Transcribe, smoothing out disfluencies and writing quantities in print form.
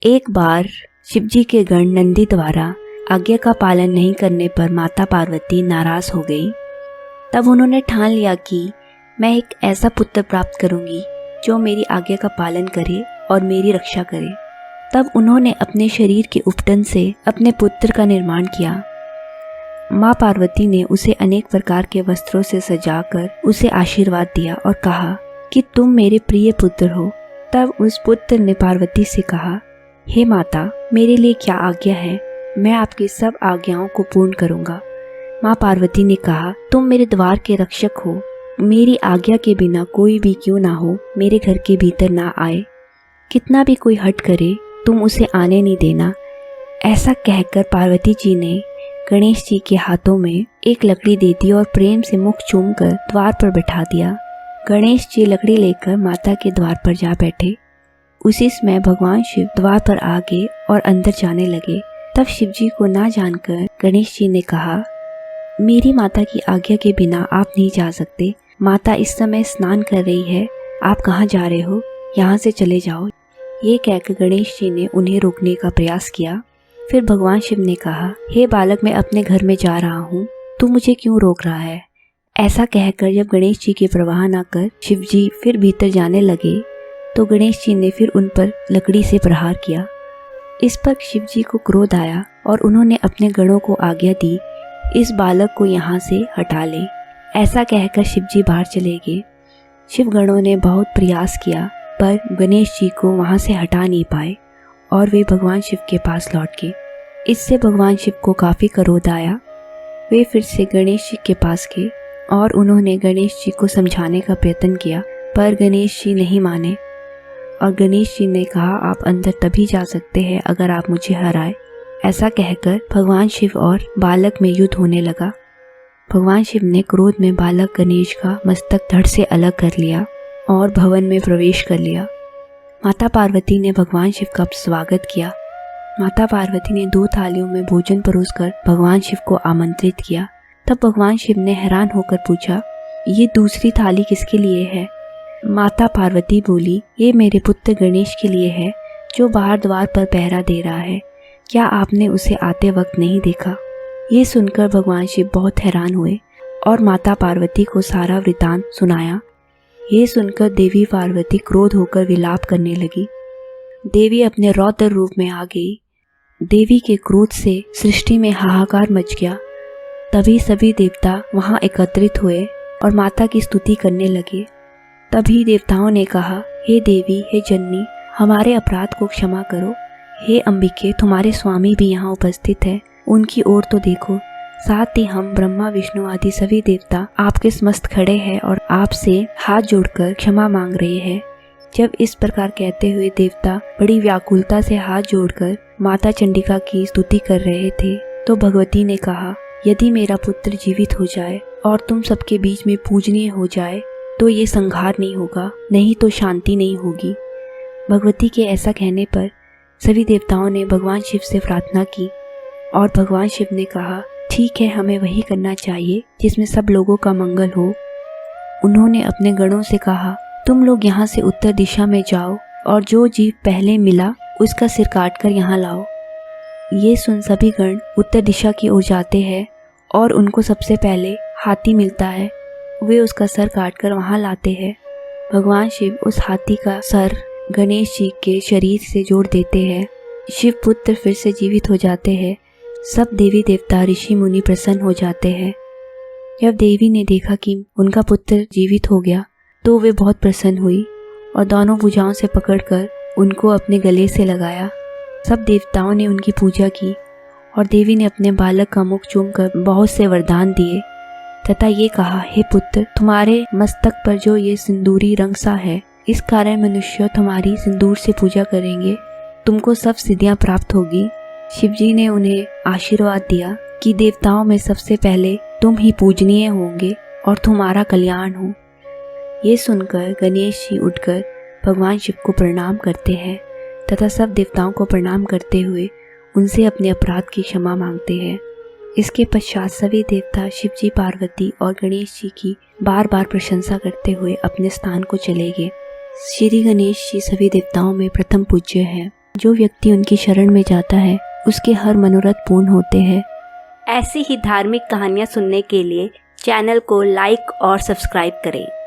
एक बार शिवजी के गण नंदी द्वारा आज्ञा का पालन नहीं करने पर माता पार्वती नाराज हो गई। तब उन्होंने ठान लिया कि मैं एक ऐसा पुत्र प्राप्त करूंगी जो मेरी आज्ञा का पालन करे और मेरी रक्षा करे। तब उन्होंने अपने शरीर के उपटन से अपने पुत्र का निर्माण किया। माँ पार्वती ने उसे अनेक प्रकार के वस्त्रों से सजाकर उसे आशीर्वाद दिया और कहा कि तुम मेरे प्रिय पुत्र हो। तब उस पुत्र ने पार्वती से कहा, हे माता, मेरे लिए क्या आज्ञा है? मैं आपकी सब आज्ञाओं को पूर्ण करूंगा। माँ पार्वती ने कहा, तुम मेरे द्वार के रक्षक हो। मेरी आज्ञा के बिना कोई भी क्यों ना हो मेरे घर के भीतर ना आए। कितना भी कोई हट करे तुम उसे आने नहीं देना। ऐसा कहकर पार्वती जी ने गणेश जी के हाथों में एक लकड़ी दे दी और प्रेम से मुख चूमकर द्वार पर बैठा दिया। गणेश जी लकड़ी लेकर माता के द्वार पर जा बैठे। उसी समय भगवान शिव द्वार पर आ गए और अंदर जाने लगे। तब शिव जी को ना जानकर गणेश जी ने कहा, मेरी माता की आज्ञा के बिना आप नहीं जा सकते। माता इस समय स्नान कर रही है, आप कहाँ जा रहे हो? यहाँ से चले जाओ। ये कहकर गणेश जी ने उन्हें रोकने का प्रयास किया। फिर भगवान शिव ने कहा, हे बालक, मैं अपने घर में जा रहा हूँ, तू मुझे क्यों रोक रहा है? ऐसा कहकर जब गणेश जी के प्रवाहन आकर शिव जी फिर भीतर जाने लगे तो गणेश जी ने फिर उन पर लकड़ी से प्रहार किया। इस पर शिव जी को क्रोध आया और उन्होंने अपने गणों को आज्ञा दी, इस बालक को यहाँ से हटा ले। ऐसा कहकर शिव जी बाहर चले गए। शिव गणों ने बहुत प्रयास किया पर गणेश जी को वहाँ से हटा नहीं पाए और वे भगवान शिव के पास लौट गए। इससे भगवान शिव को काफ़ी क्रोध आया। वे फिर से गणेश जी के पास गए और उन्होंने गणेश जी को समझाने का प्रयत्न किया पर गणेश जी नहीं माने और गणेश जी ने कहा, आप अंदर तभी जा सकते हैं अगर आप मुझे हराए। ऐसा कहकर भगवान शिव और बालक में युद्ध होने लगा। भगवान शिव ने क्रोध में बालक गणेश का मस्तक धड़ से अलग कर लिया और भवन में प्रवेश कर लिया। माता पार्वती ने भगवान शिव का स्वागत किया। माता पार्वती ने 2 थालियों में भोजन परोसकर भगवान शिव को आमंत्रित किया। तब भगवान शिव ने हैरान होकर पूछा, ये दूसरी थाली किसके लिए है? माता पार्वती बोली, ये मेरे पुत्र गणेश के लिए है जो बाहर द्वार पर पहरा दे रहा है। क्या आपने उसे आते वक्त नहीं देखा? ये सुनकर भगवान शिव बहुत हैरान हुए और माता पार्वती को सारा वृतांत सुनाया। ये सुनकर देवी पार्वती क्रोध होकर विलाप करने लगी। देवी अपने रौद्र रूप में आ गई। देवी के क्रोध से सृष्टि में हाहाकार मच गया। तभी सभी देवता वहां एकत्रित हुए और माता की स्तुति करने लगे। तभी देवताओं ने कहा, हे देवी, हे जननी, हमारे अपराध को क्षमा करो। हे अंबिके, तुम्हारे स्वामी भी यहाँ उपस्थित है, उनकी ओर तो देखो। साथ ही हम ब्रह्मा विष्णु आदि सभी देवता आपके समस्त खड़े हैं और आपसे हाथ जोड़कर क्षमा मांग रहे हैं। जब इस प्रकार कहते हुए देवता बड़ी व्याकुलता से हाथ जोड़कर माता चंडिका की स्तुति कर रहे थे तो भगवती ने कहा, यदि मेरा पुत्र जीवित हो जाए और तुम सबके बीच में पूजनीय हो जाए तो ये संहार नहीं होगा, नहीं तो शांति नहीं होगी। भगवती के ऐसा कहने पर सभी देवताओं ने भगवान शिव से प्रार्थना की और भगवान शिव ने कहा, ठीक है, हमें वही करना चाहिए जिसमें सब लोगों का मंगल हो। उन्होंने अपने गणों से कहा, तुम लोग यहाँ से उत्तर दिशा में जाओ और जो जीव पहले मिला उसका सिर काटकर यहाँ लाओ। ये सुन सभी गण उत्तर दिशा की ओर जाते हैं और उनको सबसे पहले हाथी मिलता है। वे उसका सर काटकर वहाँ लाते हैं। भगवान शिव उस हाथी का सर गणेश जी के शरीर से जोड़ देते हैं। शिव पुत्र फिर से जीवित हो जाते हैं। सब देवी देवता ऋषि मुनि प्रसन्न हो जाते हैं। जब देवी ने देखा कि उनका पुत्र जीवित हो गया तो वे बहुत प्रसन्न हुई और दोनों भुजाओं से पकड़कर उनको अपने गले से लगाया। सब देवताओं ने उनकी पूजा की और देवी ने अपने बालक का मुख चूमकर बहुत से वरदान दिए तथा ये कहा, हे पुत्र, तुम्हारे मस्तक पर जो ये सिंदूरी रंग सा है, इस कारण मनुष्य तुम्हारी सिंदूर से पूजा करेंगे, तुमको सब सिद्धियां प्राप्त होगी। शिवजी ने उन्हें आशीर्वाद दिया कि देवताओं में सबसे पहले तुम ही पूजनीय होंगे और तुम्हारा कल्याण हो। ये सुनकर गणेश जी उठकर भगवान शिव को प्रणाम करते हैं तथा सब देवताओं को प्रणाम करते हुए उनसे अपने अपराध की क्षमा मांगते हैं। इसके पश्चात सभी देवता शिव जी, पार्वती और गणेश जी की बार बार प्रशंसा करते हुए अपने स्थान को चले गए। श्री गणेश जी सभी देवताओं में प्रथम पूज्य हैं। जो व्यक्ति उनकी शरण में जाता है उसके हर मनोरथ पूर्ण होते हैं। ऐसी ही धार्मिक कहानियाँ सुनने के लिए चैनल को लाइक और सब्सक्राइब करें।